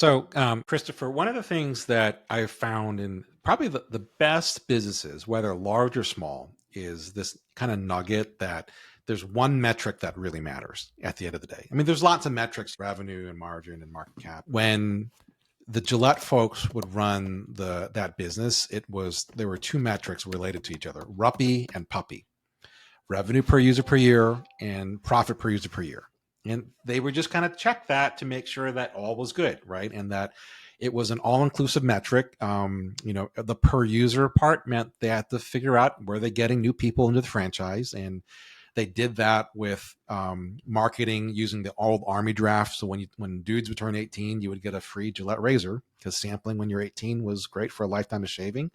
So, Christopher, one of the things that I've found in probably the best businesses, whether large or small, is this kind of nugget that there's one metric that really matters at the end of the day. I mean, there's lots of metrics, revenue and margin and market cap. When the Gillette folks would run that business, there were two metrics related to each other: Ruppy and Puppy, revenue per user per year and profit per user per year. And they would just kind of check that to make sure that all was good, right? And that it was an all-inclusive metric. The per user part meant they had to figure out where they're getting new people into the franchise, and they did that with marketing using the old Army draft. So when dudes would turn 18, you would get a free Gillette razor because sampling when you're 18 was great for a lifetime of shaving.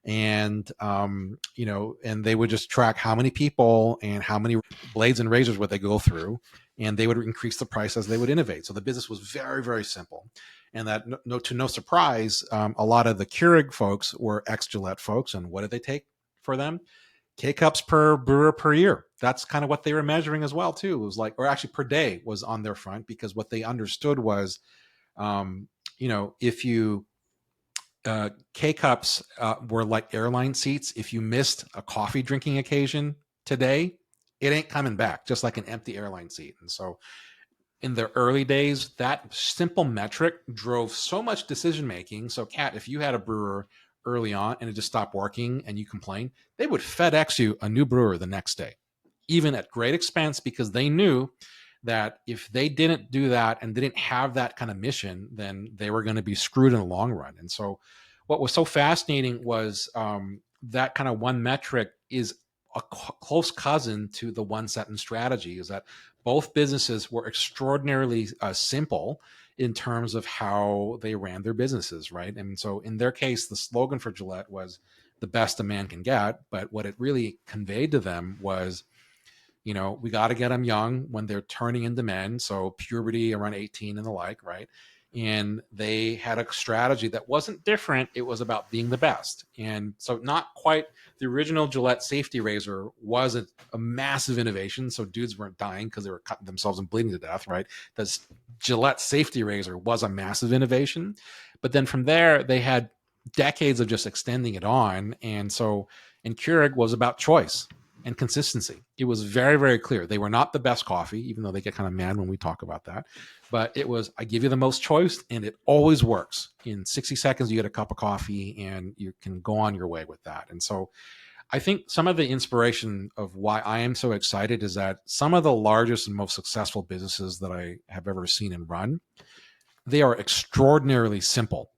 And and they would just track how many people and how many blades and razors would they go through, and they would increase the price as they would innovate. So the business was very, very simple. And that, to no surprise, a lot of the Keurig folks were ex-Gillette folks. And what did they take for them? K-cups per brewer per year. That's kind of what they were measuring as well, too. It was like, or actually per day was on their front, because what they understood was, if you K-cups were like airline seats. If you missed a coffee drinking occasion today, it ain't coming back, just like an empty airline seat. And so in the early days, that simple metric drove so much decision making. So, Kat, if you had a brewer early on and it just stopped working and you complained, they would FedEx you a new brewer the next day, even at great expense, because they knew that if they didn't do that and didn't have that kind of mission, then they were going to be screwed in the long run. And so what was so fascinating was that kind of one metric is a close cousin to the one sentence strategy, is that both businesses were extraordinarily simple in terms of how they ran their businesses, right? And so in their case, the slogan for Gillette was the best a man can get. But what it really conveyed to them was, we got to get them young when they're turning into men. So puberty around 18 and the like, right? And they had a strategy that wasn't different. It was about being the best. And so not quite the original Gillette safety razor was a massive innovation. So dudes weren't dying because they were cutting themselves and bleeding to death, right? The Gillette safety razor was a massive innovation. But then from there, they had decades of just extending it on. And Keurig was about choice and consistency. It was very, very clear. They were not the best coffee, even though they get kind of mad when we talk about that. But it was, I give you the most choice, and it always works. In 60 seconds, you get a cup of coffee, and you can go on your way with that. And so I think some of the inspiration of why I am so excited is that some of the largest and most successful businesses that I have ever seen and run, they are extraordinarily simple.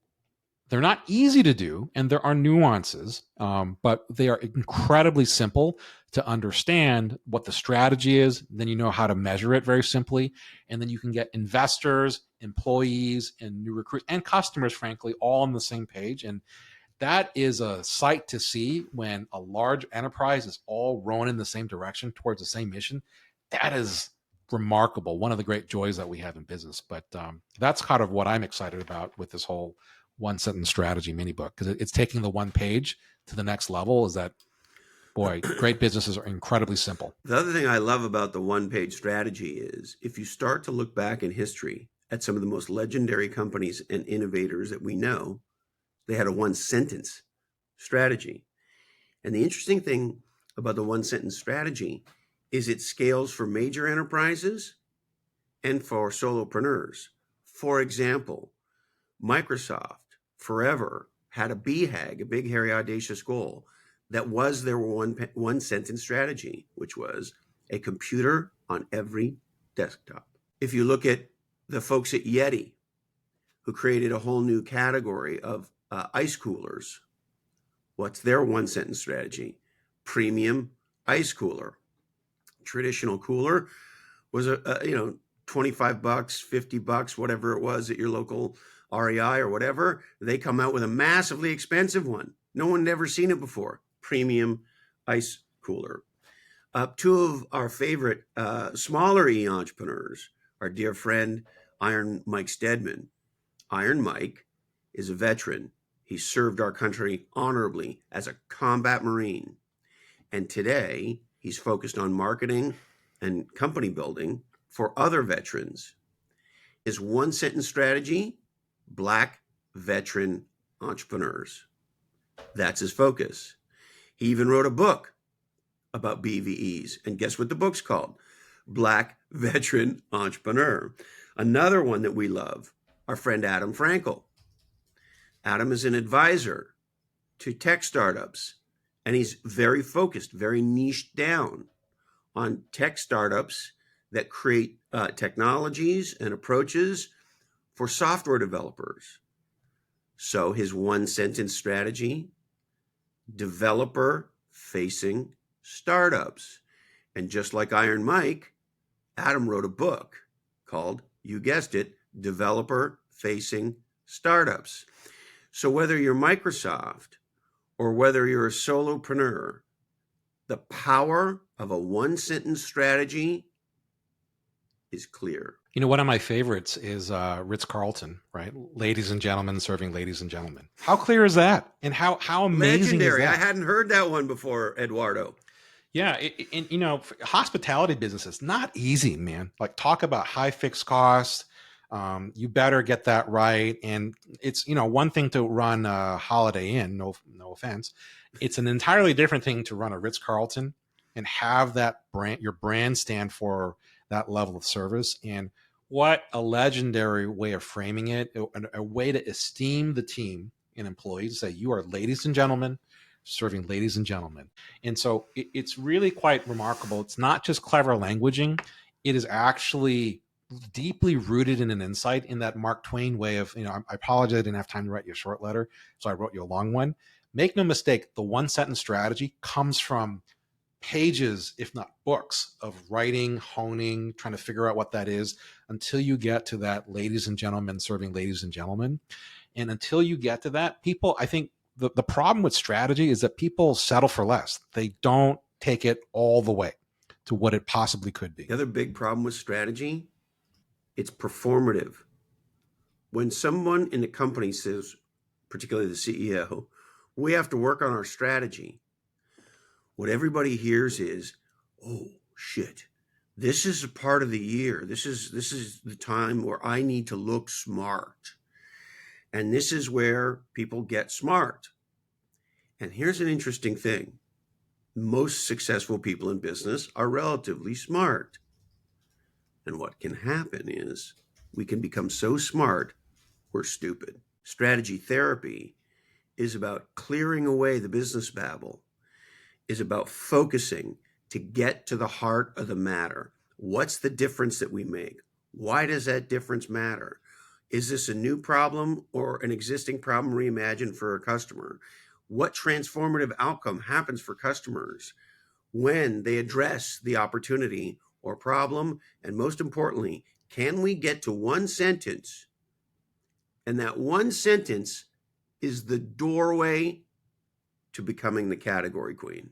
They're not easy to do, and there are nuances, but they are incredibly simple to understand what the strategy is. Then you know how to measure it very simply, and then you can get investors, employees, and new recruits and customers, frankly, all on the same page. And that is a sight to see when a large enterprise is all rowing in the same direction towards the same mission. That is remarkable. One of the great joys that we have in business. But that's kind of what I'm excited about with this whole one sentence strategy mini book, because it's taking the one page to the next level. Is that, boy, great businesses are incredibly simple. The other thing I love about the one-page strategy is if you start to look back in history at some of the most legendary companies and innovators that we know, they had a one-sentence strategy. And the interesting thing about the one-sentence strategy is it scales for major enterprises and for solopreneurs. For example, Microsoft forever had a BHAG, a big, hairy, audacious goal that was their one sentence strategy, which was a computer on every desktop. If you look at the folks at Yeti, who created a whole new category of ice coolers, what's their one sentence strategy? Premium ice cooler. Traditional cooler was $25, $50, whatever it was at your local REI or whatever. They come out with a massively expensive one. No one had ever seen it before. Premium ice cooler. Two of our favorite smaller entrepreneurs, our dear friend Iron Mike Stedman. Iron Mike is a veteran. He served our country honorably as a combat Marine. And today he's focused on marketing and company building for other veterans. His one sentence strategy: Black veteran entrepreneurs. That's his focus. He even wrote a book about BVEs. And guess what the book's called? Black Veteran Entrepreneur. Another one that we love, our friend Adam Frankel. Adam is an advisor to tech startups, and he's very focused, very niched down on tech startups that create technologies and approaches for software developers. So his one sentence strategy, developer facing startups. And just like Iron Mike, Adam wrote a book called, you guessed it, Developer Facing Startups. So whether you're Microsoft or whether you're a solopreneur, the power of a one sentence strategy is clear. You know, one of my favorites is Ritz-Carlton, right? Ladies and gentlemen serving ladies and gentlemen. How clear is that? And how amazing Legendary. is that? I hadn't heard that one before, Eduardo. Yeah, you know, hospitality business is not easy, man. Like, talk about high fixed costs. You better get that right. And it's, you know, one thing to run a Holiday Inn, no offense. It's an entirely different thing to run a Ritz-Carlton and have that brand, your brand, stand for that level of service. And what a legendary way of framing it, a way to esteem the team and employees, say you are ladies and gentlemen serving ladies and gentlemen. And so it's really quite remarkable. It's not just clever languaging. It is actually deeply rooted in an insight in that Mark Twain way of, you know, I apologize, I didn't have time to write you a short letter, so I wrote you a long one. Make no mistake, the one sentence strategy comes from pages, if not books, of writing, honing, trying to figure out what that is until you get to that ladies and gentlemen serving ladies and gentlemen. And until you get to that, people, I think the problem with strategy is that people settle for less. They don't take it all the way to what it possibly could be. The other big problem with strategy, it's performative. When someone in the company says, particularly the CEO, we have to work on our strategy, what everybody hears is, oh shit, this is a part of the year. This is the time where I need to look smart. And this is where people get smart. And here's an interesting thing. Most successful people in business are relatively smart. And what can happen is we can become so smart, we're stupid. Strategy therapy is about clearing away the business babble, is about focusing to get to the heart of the matter. What's the difference that we make? Why does that difference matter? Is this a new problem or an existing problem reimagined for a customer? What transformative outcome happens for customers when they address the opportunity or problem? And most importantly, can we get to one sentence? And that one sentence is the doorway to becoming the category queen.